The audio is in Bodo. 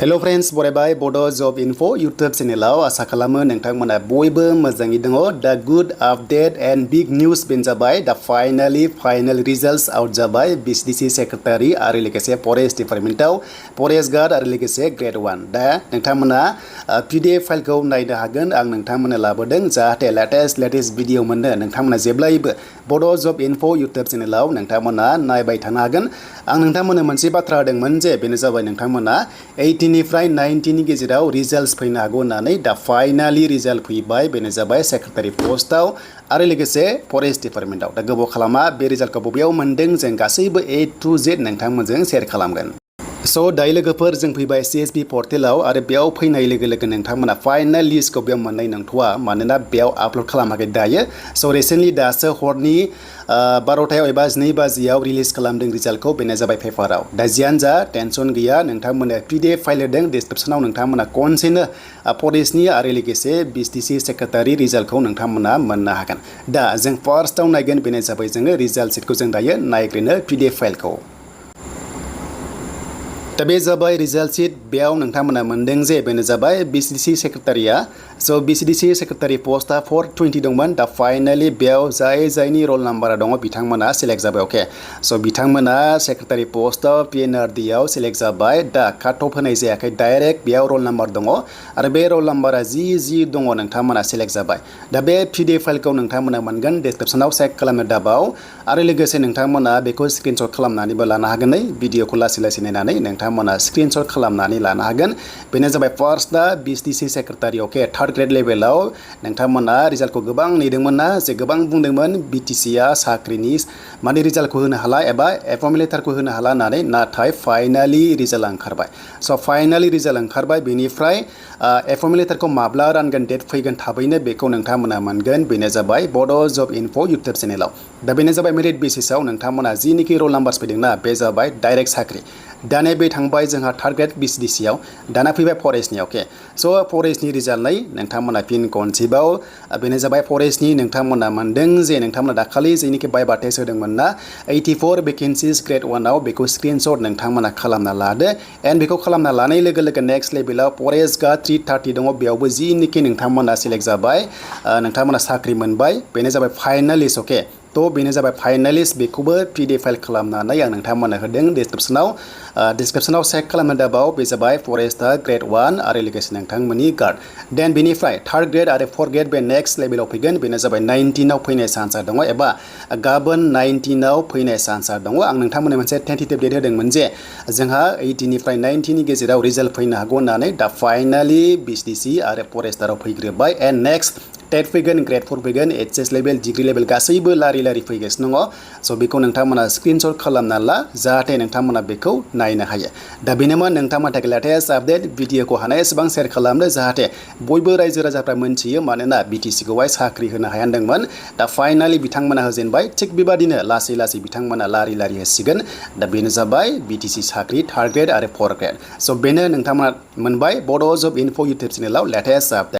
Hello friends, बरायबाय Bodo Job Info YouTube चेनेलाव आसा खालामो नोंथांमोना बयबो मोजाङै दङ। The good update and big news बेनो जाबाय दा फाइनाल रिजल्ट्स आउट जाबाय BCDC सेक्रेटारि आरो लोगोसे फरेस्ट डिपार्टमेन्टआव फरेस्ट गार्ड आरो लोगोसे Gr-1 दा नोंथांमोना PDF फाइलखौ नायनो हागोन। आं नोंथांमोननो लाबोदों जाहाथे लेटेस्ट भिडिअ मोननो नोंथांमोना जेब्लायबो Bodo Job Info YouTube चेनेलाव नोंथांमोना नायबाय थानो हागोन। आं नोंथांमोननो मोनसे बाथ्रा होदोंमोन जे बेनो जाबाय नोंथांमोना 18 निफ्राय 90 नि गेजेराव रिजल्ट्स फैनो हागौ होननानै दा फाइनालि रिजल्ट फैबाय बेनो जाबाय सेक्रेटारि पोस्टआव आरो लोगोसे फरेस्ट डिपार्टमेन्टआव। दा गोबाव खालामा बे रिजल्टखौ बबेयाव मोनदों जों गासैबो A to Z नोंथांमोनजों शेयार खालामगोन। स' दायो लोगोफोर जों फैबाय CSB पर्टेलाव आरो बेयाव फैनाय लोगो नोंथांमोना फाइनाल लिस्टखौ बेयाव मोननाय नंथ'वा मानोना बेयाव आपल'ड खालामाखै दायो। स' रिसेन्टलि दासो हरनि 12टायाव एबा 2 बाजियाव रिलिज खालामदों रिजल्टखौ बेनो जाबाय पेपाराव। दा जियानो जा टेनसन गैया नोंथांमोना PDF फाइल होदों डिसक्रिप्सनाव नोंथांमोना खनसेनो फरेस्टनि आरो लोगोसे BCDC सेक्रेटारि रिजल्टखौ नोंथांमोना मोननो हागोन। दा जों फार्स्टआव नायगोन बेनो जाबाय जोङो रिजल्ट सिटखौ जों दायो नायग्रोनो PDF फाइलखौ। दा बे जाबाय रिजल्ट सिट बेयाव नोंथांमोना मोनदों जे बेनो जाबाय BCDC सेक्रेटारिया। स' BCDC सेक्रेटारि पस्टआ 420 दंमोन। दा फाइनालि बेयाव जायनि रल नाम्बारा दङ बिथांमोना सेलेक्ट जाबाय। अके स' बिथांमोना सेक्रेटारि पस्टआव PNRD आव सेलेक्ट जाबाय। दा काट अफ होनाय जायाखै डाइरेक्ट बेयाव रल नाम्बार दङ आरो बे रल नाम्बारा जि दङ नोंथांमोना सेलेक्ट जाबाय। दा बे PDF फाइलखौ नोंथांमोना मोनगोन डिसक्रिप्सनाव चेक खालामनो दाबाव आरो लोगोसे नोंथांमोना बेखौ स्क्रिनशट खालामनानैबो लानो हागोन। भिडिअखौ लासै नायनानै नोंथांमोना स्क्रिनशट खालामनानै लानो हागोन। बेनो जाबाय फार्स्टआ BCDC सेक्रेटारि। अके थार्ड ग्रेड लेभेलाव नोंथांमोना रिजल्टखौ गोबां नेदोंमोन ना जे गोबां बुंदोंमोन BTCआ साख्रिनि माने रिजल्टखौ होनो हाला एबा एपइन्टमेन्ट लेटारखौ होनो हाला होननानै नाथाय फाइनालि रिजल्ट ओंखारबाय। स' फाइनालि रिजल्ट ओंखारबाय बेनिफ्राय एपइन्टमेन्ट लेटारखौ माब्ला रानगोन डेट फैगोन थाबैनो बेखौ नोंथांमोना मोनगोन। बेनो जाबाय Bodo Job Info YouTube चेनेलाव। दा बेनो जाबाय मेरिट बेसिसआव नोंथांमोना जिनिखि रल नाम्बार्स फैदोंना बे जाबाय डाइरेक्ट साख्रि। दाने बे थांबाय जोंहा थार्ड ग्रेड BCDC आव दाना फैबाय फरेस्टनि। अके स' फरेस्टनि रिजाल्टनै नोंथांमोना फिन कनसेबाव बेनो जाबाय फरेस्टनि नोंथांमोना मोनदों जे नोंथांमोना दाखालि जेनिखि बायबा टेस्ट होदोंमोन ना 84 भेकेन्सिस Gr-1 आव बेखौ स्क्रिनशट नोंथांमोना खालामना लादो एन्ड बेखौ खालामना लानाय लोगो नेक्स्ट लेभेलाव फरेस्ट गार्ड 330 दङ बेयावबो जिनिखि नोंथांमोना सेलेक्ट जाबाय नोंथांमोना साख्रि मोनबाय बेनो जाबाय फाइनालिस्ट। अके थ' बेनो जाबाय फाइनालिस्ट बेखौबो PDF फाइल खालामनानै आं नोंथांमोना होदों डिसक्रिप्सनाव चेक खालामनो दाबाव बे जाबाय फरेस्टआ Gr-1 आरो लोगोसे नोंथांमोननि गार्ड। देन बेनिफ्राय थार्ड ग्रेड आरो फोर्थ ग्रेड बे नेक्स्ट लेभेलाव फैगोन बेनो जाबाय 19आव फैनाय चान्सआ दङ एबा गाबोन 19आव फैनाय चान्सआ दङ। आं नोंथांमोननो मोनसे टेन्टेटिभ डेट होदोंमोन जे जोंहा 18 निफ्राय 90 नि गेजेराव रिजल्ट फैनो हागौ होननानै। दा फाइनालि BCDC आरो फरेस्टाराव फैग्रोबाय एन्ड नेक्स्ट टेट फैगोन ग्रेड 4 फैगोन HS लेभेल डिग्री लेभेल गासैबो लारि फैगासिनो दङ। स' बेखौ नोंथांमोना स्क्रिनशट खालामना ला जाहाथे नोंथांमोना बेखौ नायनो हायो। दा बेनोमोन नोंथांमोननि थाखाय लेटेस्ट आपडेट भिडिअखौ हानाय एसेबां शेयार खालामदो जाहाथे बयबो रायजो राजाफ्रा मोनथियो मानोना BTCखौहाय साख्रि होनो हाया होनदोंमोन। दा फाइनालि बिथांमोना होजेनबाय थिग बेबादिनो लासै बिथांमोना लारि होसिगोन। दा बेनो जाबाय BTC साख्रि थार्ड ग्रेड आरो फोर्थ ग्रेड। स' बेनो नोंथांमोना मोनबाय Bodo Job Info YouTube चेनेलाव लेटेस्ट आपडेट।